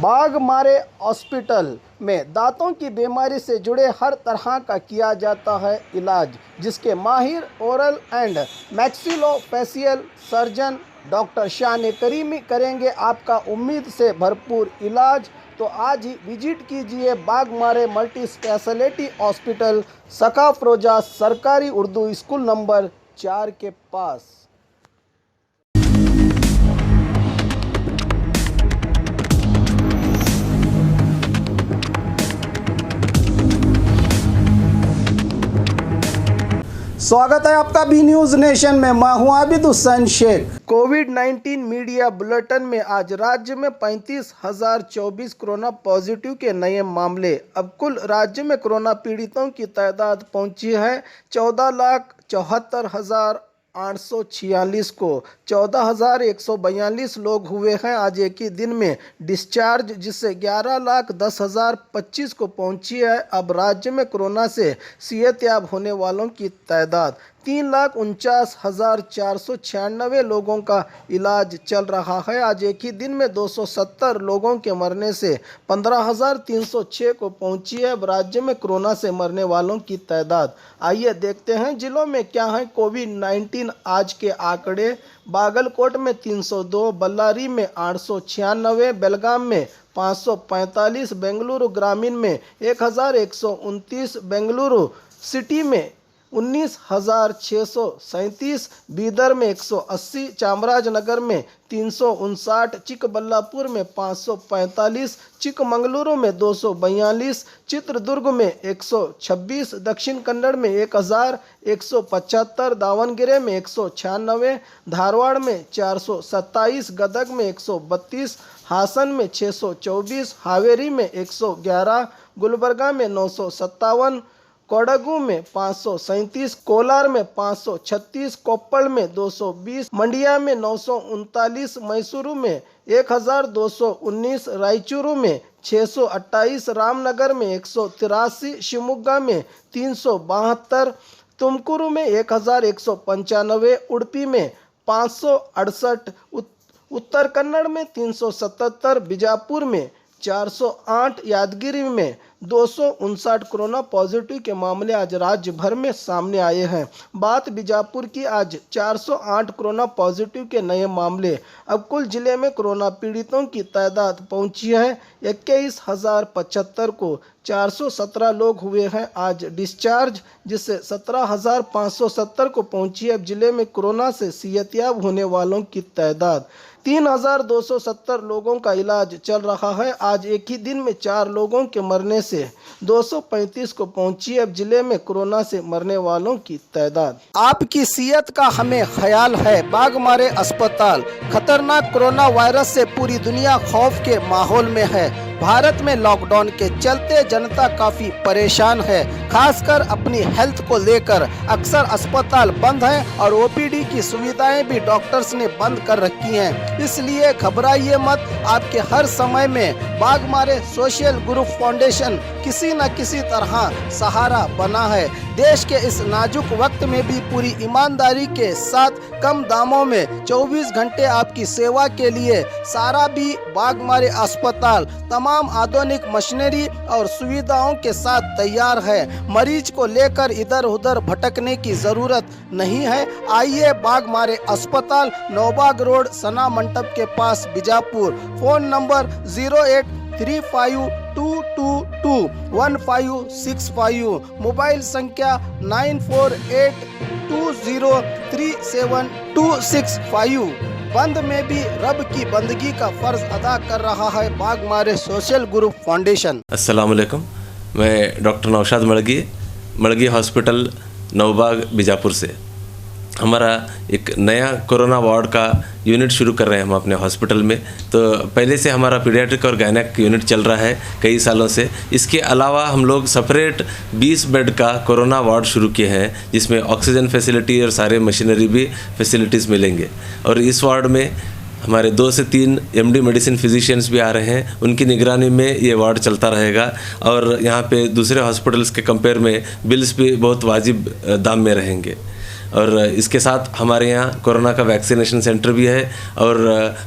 Baghmare hospital में दांतों की बीमारी से जुड़े हर तरह का किया जाता है इलाज, जिसके माहिर oral and maxillofacial surgeon doctor शान करीमी करेंगे आपका उम्मीद से भरपूर इलाज। तो आज ही विजिट कीजिए बाघमारे मल्टी स्पेशलिटी हॉस्पिटल, सकाफरोजा सरकारी उर्दू स्कूल नंबर 4 के पास। स्वागत है आपका बी न्यूज़ नेशन में। मैं हूं आबिद हुसैन शेख। कोविड-19 मीडिया बुलेटिन में आज राज्य में 35,024 कोरोना पॉजिटिव के नए मामले। अब कुल राज्य में कोरोना पीड़ितों की तादाद पहुंची है 14,74,846 को। 14,142 लोग हुए हैं आज एक ही दिन में डिस्चार्ज, जिससे 11,10,025 को पहुंची है। अब राज्य में कोरोना से सेहतयाब होने वालों की तादाद 3,49,496 लोगों का इलाज चल रहा है। आज एक ही दिन में 270 लोगों के मरने से 15,306 को पहुंची है अब राज्य में कोरोना से मरने वालों की तादाद। आइए देखते हैं जिलों में क्या है कोविड-19 आज के आंकड़े। बागलकोट में 302, बल्लारी में 896, बेलगाम में 545, बेंगलुरु ग्रामीण में 1,129, बेंगलुरु सिटी में 19,637, बीदर में 180, चामराजनगर में 359, चिकबल्लापुर में 545, चिकमंगलुरु में 242, चित्रदुर्ग में 126, दक्षिण कन्नड़ में 1,175, दावणगेरे में 196, धारवाड़ में 427, गदग में 132, हासन में 624, हावेरी में 111, गुलबर्गा में 957, कोडगु में 537, कोलार में 536, कोप्पल में 220, मंडिया में 939, मैसूरू में 1,219, रायचूरू में 628, रामनगर में 183, शिवमोगा में 372, तुमकुरु में 1,195, उडुपी में 568, उत्तर कन्नड़ में 377, बीजापुर में 408, यादगिरी में 259 कोरोना पॉजिटिव के मामले आज राज्य भर में सामने आए हैं। बात बीजापुर की, आज 408 कोरोना पॉजिटिव के नए मामले। अब कुल जिले में कोरोना पीड़ितों की तादाद पहुंची है 21,075 को। 417 लोग हुए हैं आज डिस्चार्ज, जिससे 17,570 को पहुंची है अब जिले में कोरोना से सेहतयाब होने वालों की तादाद। 3,270 लोगों का इलाज चल रहा है। आज एक ही दिन में 4 लोगों के मरने से 235 को पहुंची अब जिले में कोरोना से मरने वालों की तादाद। आपकी सेहत का हमें ख्याल है। बाघमारे अस्पताल। खतरनाक कोरोना वायरस से पूरी दुनिया खौफ के माहौल में है। भारत में लॉकडाउन के चलते जनता काफ़ी परेशान है, खासकर अपनी हेल्थ को लेकर। अक्सर अस्पताल बंद हैं और ओपीडी की सुविधाएं भी डॉक्टर्स ने बंद कर रखी हैं। इसलिए घबराइए मत, आपके हर समय में बाघमारे सोशल ग्रुप फाउंडेशन किसी न किसी तरह सहारा बना है। देश के इस नाजुक वक्त में भी पूरी ईमानदारी के साथ कम दामों में 24 घंटे आपकी सेवा के लिए सारा भी बाघमारे अस्पताल तमाम आधुनिक मशीनरी और सुविधाओं के साथ तैयार है। मरीज को लेकर इधर उधर भटकने की जरूरत नहीं है। आइए बाघमारे अस्पताल, नौबाग रोड, सना मंडप के पास, बीजापुर। फोन नंबर 0835221565, मोबाइल संख्या 9482037265। बंद में भी रब की बंदगी का फर्ज अदा कर रहा है बाघमारे सोशल ग्रुप फाउंडेशन। अस्सलाम वालेकुम, मैं डॉक्टर नौशाद मड़गी हॉस्पिटल नौबाग बीजापुर से। हमारा एक नया कोरोना वार्ड का यूनिट शुरू कर रहे हैं हम अपने हॉस्पिटल में। तो पहले से हमारा पीडियाट्रिक और गायनेक यूनिट चल रहा है कई सालों से। इसके अलावा हम लोग सेपरेट 20 बेड का कोरोना वार्ड शुरू किए हैं, जिसमें ऑक्सीजन फैसिलिटी और सारे मशीनरी भी फैसिलिटीज़ मिलेंगे। और इस वार्ड में हमारे 2 से 3 एमडी मेडिसिन फिजिशियंस भी आ रहे हैं, उनकी निगरानी में ये वार्ड चलता रहेगा। और यहाँ पे दूसरे हॉस्पिटल्स के कंपेयर में बिल्स भी बहुत वाजिब दाम में रहेंगे। और इसके साथ हमारे यहाँ कोरोना का वैक्सीनेशन सेंटर भी है और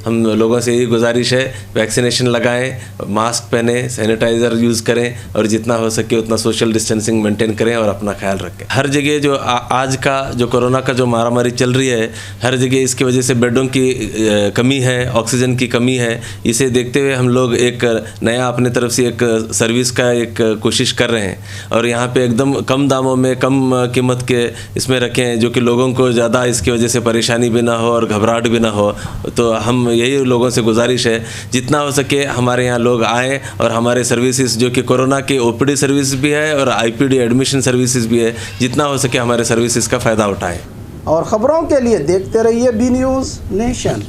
हम लोगों से यही गुजारिश है, वैक्सीनेशन लगाएं, मास्क पहने, सैनिटाइज़र यूज़ करें और जितना हो सके उतना सोशल डिस्टेंसिंग मेंटेन करें और अपना ख्याल रखें। हर जगह जो आज का जो कोरोना का जो मारामारी चल रही है, हर जगह इसकी वजह से बेडों की कमी है, ऑक्सीजन की कमी है। इसे देखते हुए हम लोग एक नया अपने तरफ से एक सर्विस का एक कोशिश कर रहे हैं और यहाँ पे एकदम कम दामों में, कम कीमत के इसमें रखें, जो कि लोगों को ज़्यादा इसकी वजह से परेशानी भी ना हो और घबराहट भी ना हो। तो हम यही लोगों से गुजारिश है, जितना हो सके हमारे यहाँ लोग आएँ और हमारे सर्विसेज जो कि कोरोना के ओपीडी सर्विस भी है और आईपीडी एडमिशन सर्विसेज भी है, जितना हो सके हमारे सर्विसेज का फ़ायदा उठाएँ। और ख़बरों के लिए देखते रहिए बी न्यूज़ नेशन।